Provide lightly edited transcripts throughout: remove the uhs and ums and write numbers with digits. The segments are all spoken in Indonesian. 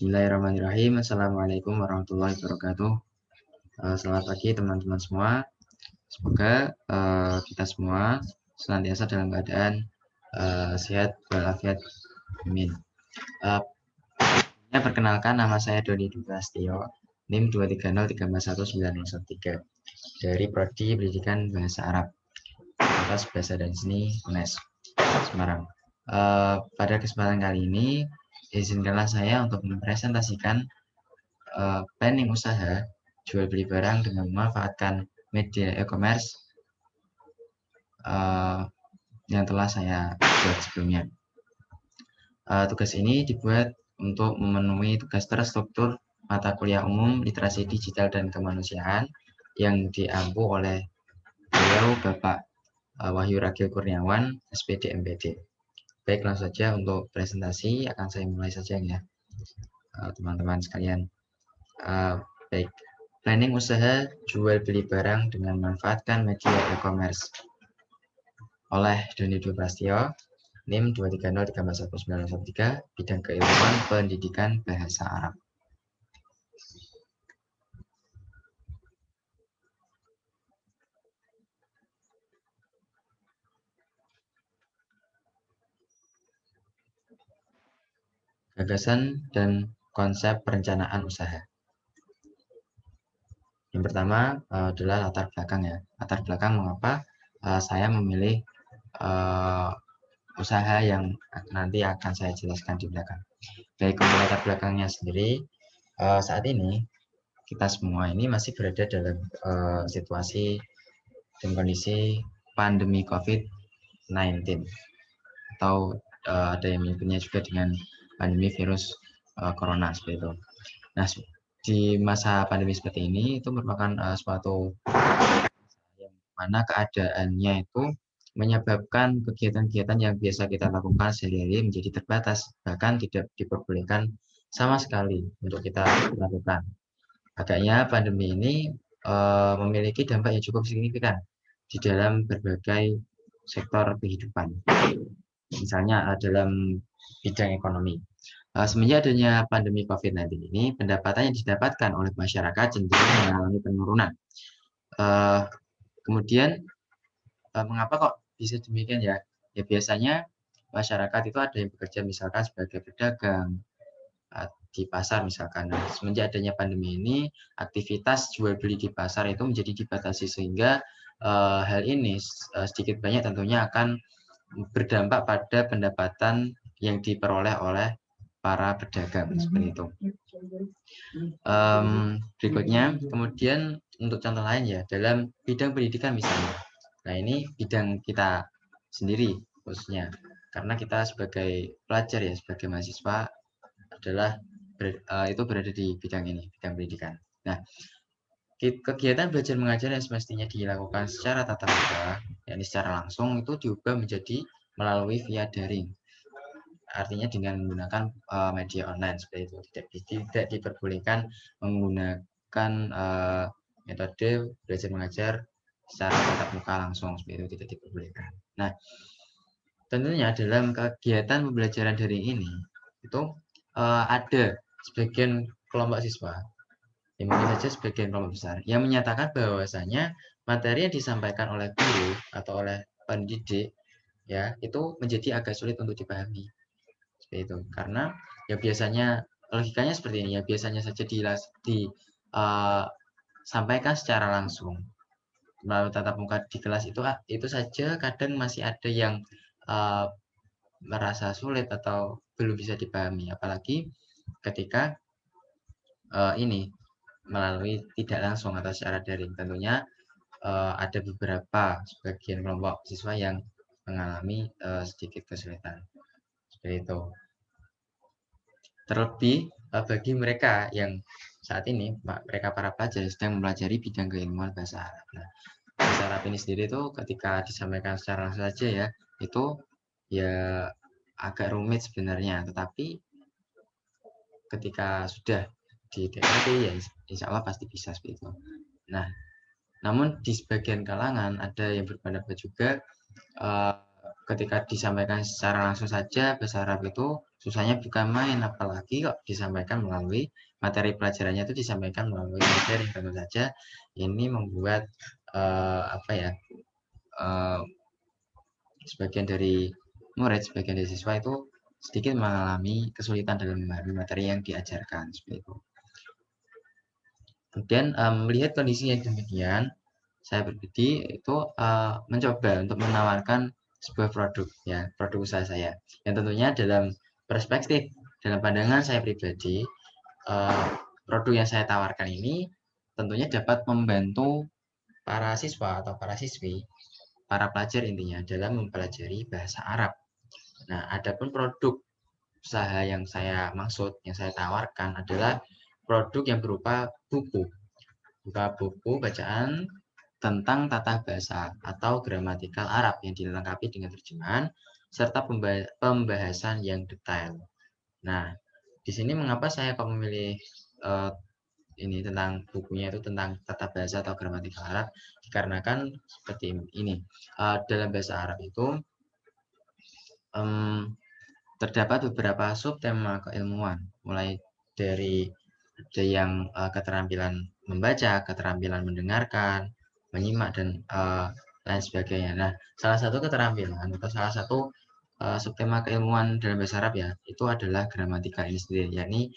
Bismillahirrahmanirrahim. Assalamualaikum warahmatullahi wabarakatuh. Selamat pagi teman-teman semua. Semoga kita semua senantiasa dalam keadaan sehat walafiat. Amin. Perkenalkan, nama saya Doni Duprastio, NIM 230341903 dari Prodi Pendidikan Bahasa Arab, Fakultas Bahasa dan Seni UNES Semarang. Pada kesempatan kali ini, izinkanlah saya untuk mempresentasikan planning usaha jual beli barang dengan memanfaatkan media e-commerce yang telah saya buat sebelumnya. Tugas ini dibuat untuk memenuhi tugas terstruktur mata kuliah umum literasi digital dan kemanusiaan yang diampu oleh beliau Bapak Wahyu Ragil Kurniawan, SPD MPD. Baik, langsung saja untuk presentasi akan saya mulai saja ya, teman-teman sekalian. Baik, planning usaha jual beli barang dengan memanfaatkan media e-commerce oleh Doni Duprastio, NIM 230341903, bidang keilmuan pendidikan bahasa Arab. Gagasan dan konsep perencanaan usaha. Yang pertama adalah latar belakang ya. Latar belakang mengapa saya memilih usaha yang nanti akan saya jelaskan di belakang. Baik, untuk latar belakangnya sendiri, saat ini kita semua ini masih berada dalam situasi dan kondisi pandemi COVID-19 atau ada yang menyebutnya juga dengan pandemi virus corona seperti itu. Nah, di masa pandemi seperti ini itu merupakan suatu yang mana keadaannya itu menyebabkan kegiatan-kegiatan yang biasa kita lakukan sehari-hari menjadi terbatas, bahkan tidak diperbolehkan sama sekali untuk kita lakukan. Agaknya pandemi ini memiliki dampak yang cukup signifikan di dalam berbagai sektor kehidupan. Misalnya dalam bidang ekonomi. Semenjak adanya pandemi COVID-19 ini, pendapatan yang didapatkan oleh masyarakat cenderung mengalami penurunan. Kemudian, mengapa kok bisa demikian ya? Ya biasanya masyarakat itu ada yang bekerja misalkan sebagai pedagang di pasar misalkan. Nah, semenjak adanya pandemi ini, aktivitas jual beli di pasar itu menjadi dibatasi sehingga hal ini sedikit banyak tentunya akan berdampak pada pendapatan yang diperoleh oleh para pedagang seperti itu. Berikutnya, kemudian untuk contoh lain ya, dalam bidang pendidikan misalnya. Nah, ini bidang kita sendiri khususnya, karena kita sebagai pelajar ya, sebagai mahasiswa adalah itu berada di bidang ini, bidang pendidikan. Nah, kegiatan belajar mengajar yang semestinya dilakukan secara tatap muka, yakni secara langsung, itu diubah menjadi melalui via daring. Artinya dengan menggunakan media online seperti itu, tidak diperbolehkan menggunakan metode belajar mengajar secara tatap muka langsung, seperti itu tidak diperbolehkan. Nah, tentunya dalam kegiatan pembelajaran daring ini itu ada sebagian kelompok siswa, ya mungkin saja sebagian kelompok besar, yang menyatakan bahwasanya materi yang disampaikan oleh guru atau oleh pendidik ya itu menjadi agak sulit untuk dipahami. Seperti itu. Karena ya biasanya logikanya seperti ini ya, biasanya saja disampaikan secara langsung melalui tatap muka di kelas itu saja kadang masih ada yang merasa sulit atau belum bisa dipahami, apalagi ketika ini melalui tidak langsung atau secara daring. Tentunya ada beberapa sebagian kelompok siswa yang mengalami sedikit kesulitan seperti itu. Terlebih bagi mereka yang saat ini mereka para pelajar sedang mempelajari bidang keilmuan bahasa Arab. Nah, bahasa Arab ini sendiri itu ketika disampaikan secara langsung saja ya itu ya agak rumit sebenarnya, tetapi ketika sudah di DLT ya insya Allah pasti bisa seperti itu. Nah, namun di sebagian kalangan ada yang berpendapat juga ketika disampaikan secara langsung saja bahasa Arab itu susahnya bukan main, apalagi kok disampaikan melalui materi pelajarannya itu disampaikan melalui materi. Tentu saja ini membuat apa ya, sebagian dari murid, sebagian dari siswa itu sedikit mengalami kesulitan dalam memahami materi yang diajarkan seperti itu. Kemudian melihat kondisi yang demikian, saya pribadi itu mencoba untuk menawarkan sebuah produk, ya, produk usaha saya, yang tentunya dalam perspektif, dalam pandangan saya pribadi, produk yang saya tawarkan ini tentunya dapat membantu para siswa atau para siswi, para pelajar intinya dalam mempelajari bahasa Arab. Nah, adapun produk usaha yang saya maksud, yang saya tawarkan adalah produk yang berupa buku bacaan tentang tata bahasa atau gramatikal Arab yang dilengkapi dengan terjemahan serta pembahasan yang detail. Nah, di sini mengapa saya kok memilih ini tentang bukunya itu tentang tata bahasa atau gramatikal Arab? Dikarenakan seperti ini, dalam bahasa Arab itu terdapat beberapa subtema keilmuan, mulai dari ada yang keterampilan membaca, keterampilan mendengarkan, menyimak, dan lain sebagainya. Nah, salah satu keterampilan atau salah satu subtema keilmuan dalam bahasa Arab ya, itu adalah gramatika ini sendiri, yakni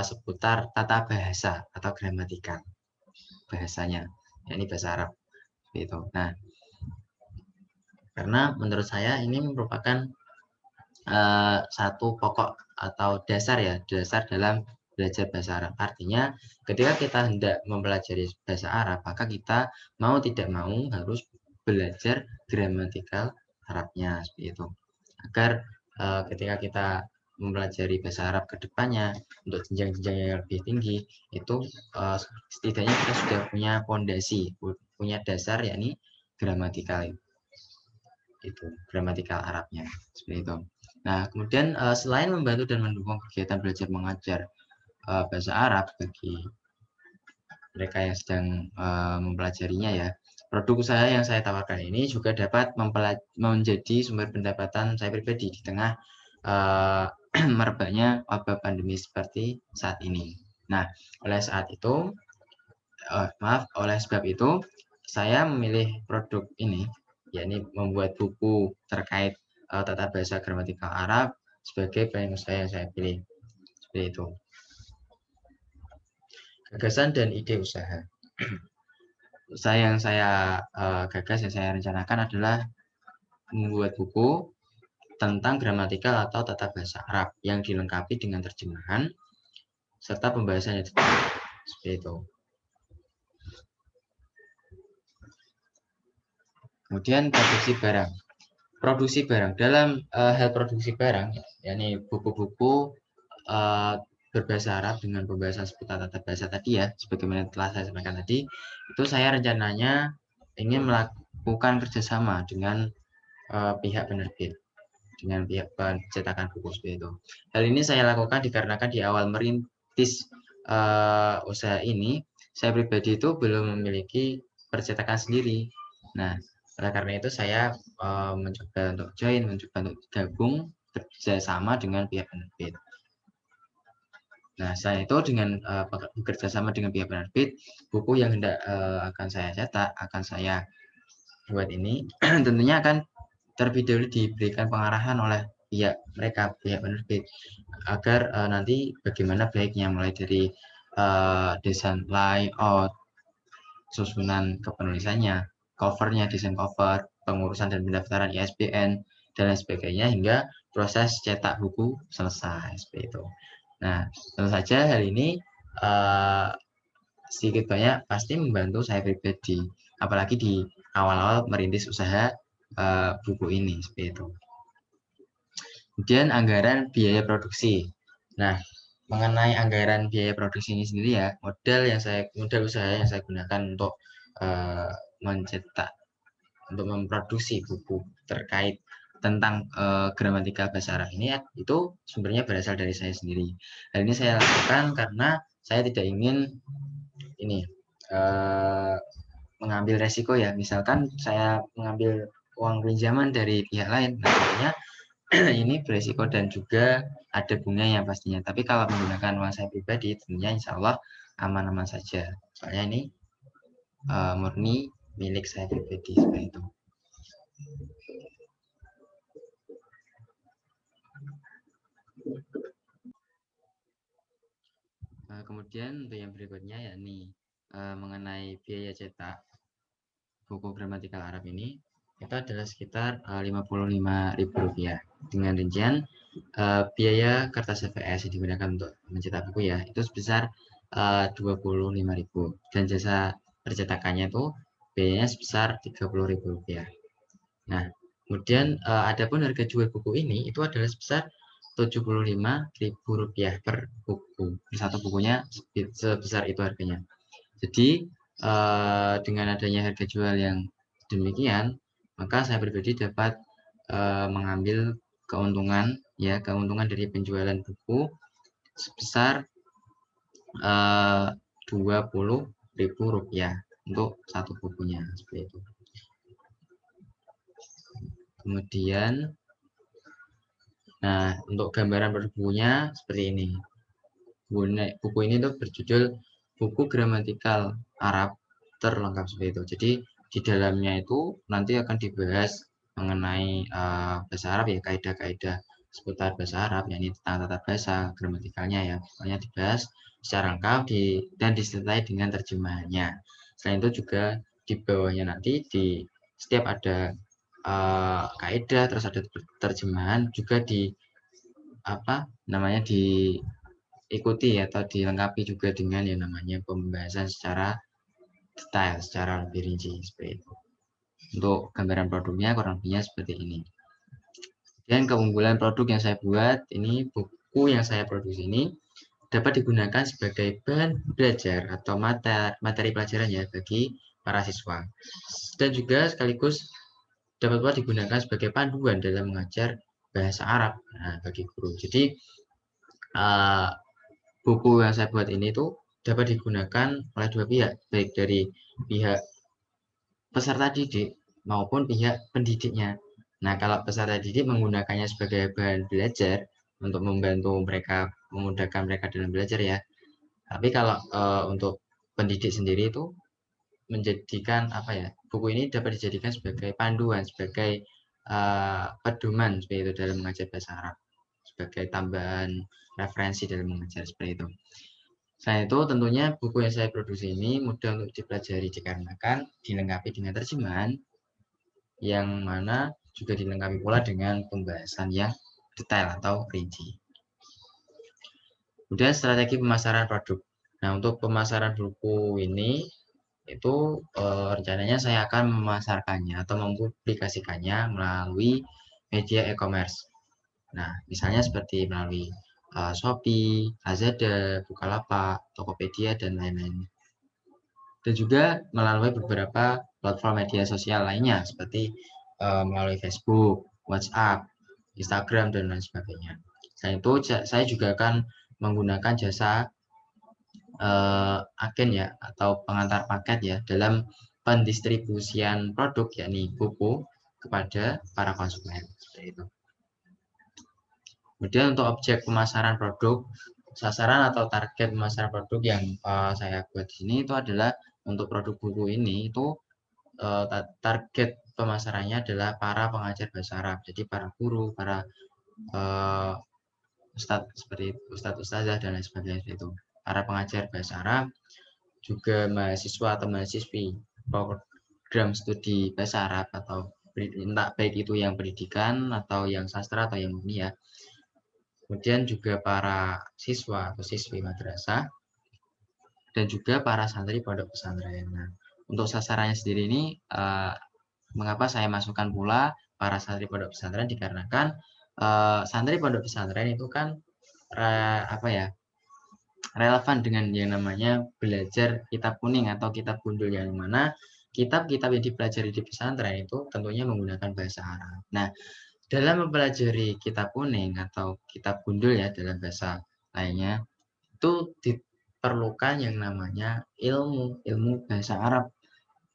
seputar tata bahasa atau gramatika bahasanya, yakni bahasa Arab. Gitu. Nah, karena menurut saya ini merupakan satu pokok atau dasar ya, dasar dalam belajar bahasa Arab. Artinya ketika kita hendak mempelajari bahasa Arab, maka kita mau tidak mau harus belajar gramatikal Arabnya seperti itu. Agar ketika kita mempelajari bahasa Arab ke depannya untuk jenjang-jenjang yang lebih tinggi, itu setidaknya kita sudah punya fondasi, punya dasar, yakni gramatikal itu, gramatikal Arabnya seperti itu. Nah, kemudian selain membantu dan mendukung kegiatan belajar mengajar bahasa Arab bagi mereka yang sedang mempelajarinya ya, produk usaha yang saya tawarkan ini juga dapat menjadi sumber pendapatan saya pribadi di tengah merebaknya wabah pandemi seperti saat ini. Nah, oleh sebab itu saya memilih produk ini, yakni membuat buku terkait tata bahasa gramatikal Arab sebagai pilihan usaha yang saya pilih. Seperti itu. Gagasan dan ide usaha. Usaha yang saya gagas, yang saya rencanakan adalah membuat buku tentang gramatikal atau tata bahasa Arab yang dilengkapi dengan terjemahan serta pembahasan yang detail. Seperti itu. Kemudian produksi barang dalam hal produksi barang, yakni buku-buku berbahasa Arab dengan pembahasan seputar tata bahasa tadi ya, sebagaimana telah saya sampaikan tadi, itu saya rencananya ingin melakukan kerjasama dengan pihak penerbit, dengan pihak pencetakan buku seperti itu. Hal ini saya lakukan dikarenakan di awal merintis usaha ini, saya pribadi itu belum memiliki percetakan sendiri. Nah, oleh karena itu saya mencoba untuk gabung kerjasama dengan pihak penerbit. Nah, saya itu dengan bekerja sama dengan pihak penerbit, buku yang hendak akan saya cetak, akan saya buat ini, tentunya akan terlebih dahulu diberikan pengarahan oleh pihak penerbit, agar nanti bagaimana baiknya, mulai dari desain layout, susunan kepenulisannya, covernya, desain cover, pengurusan dan pendaftaran ISBN, dan lain sebagainya, hingga proses cetak buku selesai seperti itu. Nah, tentu saja hal ini sedikit banyak pasti membantu saya pribadi, apalagi di awal-awal merintis usaha buku ini seperti itu. Kemudian anggaran biaya produksi. Nah, mengenai anggaran biaya produksi ini sendiri ya, modal usaha yang saya gunakan untuk mencetak, untuk memproduksi buku terkait tentang gramatikal bahasa Arab ini ya, itu sumbernya berasal dari saya sendiri. Hal ini saya lakukan karena saya tidak ingin ini mengambil resiko ya. Misalkan saya mengambil uang pinjaman dari pihak lain, nah tentunya ini beresiko dan juga ada bunganya pastinya. Tapi kalau menggunakan uang saya pribadi, tentunya insya Allah aman-aman saja. Soalnya ini murni milik saya pribadi seperti itu. Kemudian untuk yang berikutnya yakni mengenai biaya cetak buku gramatikal Arab ini itu adalah sekitar Rp55.000 dengan rincian biaya kertas CVS yang digunakan untuk mencetak buku ya itu sebesar Rp25.000 dan jasa percetakannya itu biayanya sebesar Rp30.000. Nah, kemudian adapun harga jual buku ini itu adalah sebesar Rp75.000 per buku. Satu bukunya sebesar itu harganya. Jadi dengan adanya harga jual yang demikian, maka saya pribadi dapat mengambil keuntungan dari penjualan buku sebesar Rp20.000 untuk satu bukunya seperti itu. Kemudian untuk gambaran produk bukunya seperti ini. Buku ini tuh berjudul Buku Gramatikal Arab Terlengkap seperti itu. Jadi di dalamnya itu nanti akan dibahas mengenai bahasa Arab ya, kaidah-kaidah seputar bahasa Arab, yakni tentang tata bahasa, gramatikalnya ya. Pokoknya dibahas secara lengkap dan disertai dengan terjemahannya. Selain itu juga di bawahnya nanti di setiap ada kaidah terus ada terjemahan juga diikuti atau dilengkapi juga dengan yang namanya pembahasan secara detail, secara lebih rinci seperti itu. Untuk gambaran produknya kurang lebihnya seperti ini. Dan keunggulan produk yang saya buat ini, buku yang saya produksi ini dapat digunakan sebagai bahan belajar atau materi pelajaran ya bagi para siswa. Dan juga sekaligus dapat pula digunakan sebagai panduan dalam mengajar bahasa Arab bagi guru. Jadi buku yang saya buat ini tuh dapat digunakan oleh dua pihak, baik dari pihak peserta didik maupun pihak pendidiknya. Nah, kalau peserta didik menggunakannya sebagai bahan belajar untuk membantu mereka, memudahkan mereka dalam belajar ya. Tapi kalau untuk pendidik sendiri itu menjadikan buku ini dapat dijadikan sebagai panduan, sebagai pedoman seperti itu dalam mengajar bahasa Arab, sebagai tambahan referensi dalam mengajar seperti itu. Selain itu tentunya buku yang saya produksi ini mudah untuk dipelajari dikarenakan dilengkapi dengan terjemahan yang mana juga dilengkapi pula dengan pembahasan yang detail atau rinci. Kemudian strategi pemasaran produk. Nah, untuk pemasaran buku ini itu rencananya saya akan memasarkannya atau mempublikasikannya melalui media e-commerce. Nah, misalnya seperti melalui Shopee, Lazada, Bukalapak, Tokopedia, dan lain-lain. Dan juga melalui beberapa platform media sosial lainnya seperti melalui Facebook, WhatsApp, Instagram, dan lain sebagainya. Selain itu, saya juga akan menggunakan jasa agen ya atau pengantar paket ya dalam pendistribusian produk yakni buku kepada para konsumen seperti itu. Kemudian untuk objek pemasaran produk, sasaran atau target pemasaran produk yang saya buat di sini itu adalah untuk produk buku ini itu target pemasarannya adalah para pengajar bahasa Arab. Jadi para guru, para ustadz seperti ustadzah dan lain sebagainya itu. Para pengajar bahasa Arab, juga mahasiswa atau mahasiswi program studi bahasa Arab atau entah baik itu yang pendidikan atau yang sastra atau yang murni ya. Kemudian juga para siswa atau siswi madrasah dan juga para santri pondok pesantren. Nah, untuk sasarannya sendiri ini mengapa saya masukkan pula para santri pondok pesantren dikarenakan santri pondok pesantren itu kan relevan dengan yang namanya belajar kitab kuning atau kitab gundul yang mana kitab-kitab yang dipelajari di pesantren itu tentunya menggunakan bahasa Arab. Nah, dalam mempelajari kitab kuning atau kitab gundul ya dalam bahasa lainnya itu diperlukan yang namanya ilmu bahasa Arab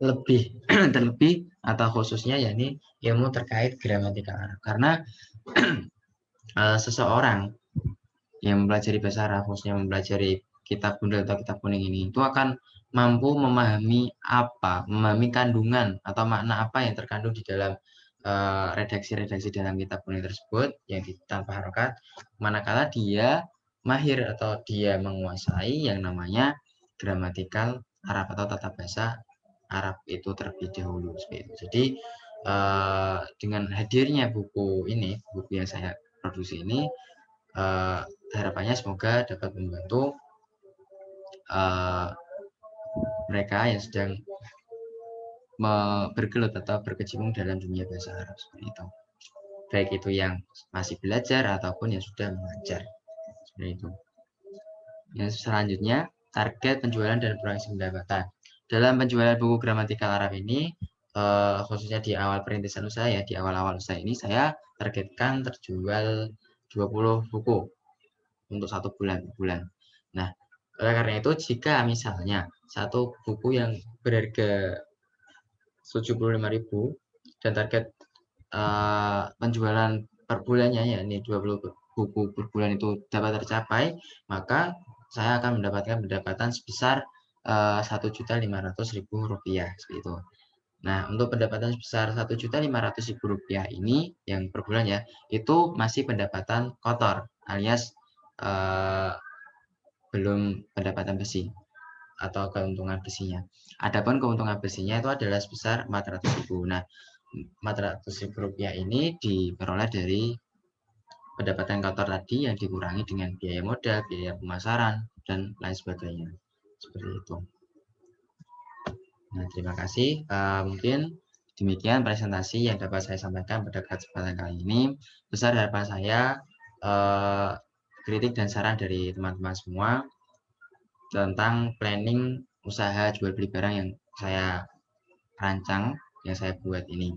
lebih terlebih atau khususnya yakni ilmu terkait gramatikal Arab. Karena seseorang yang mempelajari bahasa Arab, khususnya mempelajari kitab Gundul atau kitab kuning ini, itu akan mampu memahami kandungan atau makna apa yang terkandung di dalam redaksi-redaksi dalam kitab kuning tersebut yang tanpa harokat, manakala dia mahir atau dia menguasai yang namanya gramatikal Arab atau tata bahasa Arab itu terlebih dahulu. Jadi dengan hadirnya buku ini, buku yang saya produksi ini, harapannya semoga dapat membantu mereka yang sedang bergelut atau berkecimpung dalam dunia bahasa Arab seperti itu. Baik itu yang masih belajar ataupun yang sudah mengajar. Seperti itu. Yang selanjutnya, target penjualan dan proyeksi pendapatan. Dalam penjualan buku gramatikal Arab ini, khususnya di awal perintisan usaha ya, di awal-awal usaha ini saya targetkan terjual 20 buku untuk 1 bulan. Nah, oleh karena itu jika misalnya satu buku yang berharga 75.000 dan target penjualan per bulannya ya ini 20 buku per bulan itu dapat tercapai, maka saya akan mendapatkan pendapatan sebesar Rp1.500.000 seperti itu. Nah, untuk pendapatan sebesar Rp1.500.000 ini yang per bulan ya, itu masih pendapatan kotor alias belum pendapatan bersih atau keuntungan bersihnya. Adapun keuntungan bersihnya itu adalah sebesar Rp400.000. Nah, Rp400.000 ini diperoleh dari pendapatan kotor tadi yang dikurangi dengan biaya modal, biaya pemasaran, dan lain sebagainya. Seperti itu. Nah, terima kasih. Mungkin demikian presentasi yang dapat saya sampaikan pada kesempatan kali ini. Besar harapan saya kritik dan saran dari teman-teman semua tentang planning usaha jual beli barang yang saya rancang, yang saya buat ini,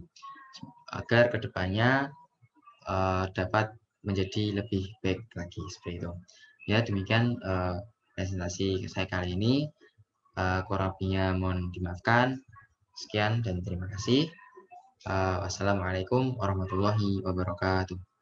agar kedepannya dapat menjadi lebih baik lagi seperti itu. Ya, demikian presentasi saya kali ini. Kurang lebihnya mohon dimaafkan. Sekian dan terima kasih. Wassalamualaikum warahmatullahi wabarakatuh.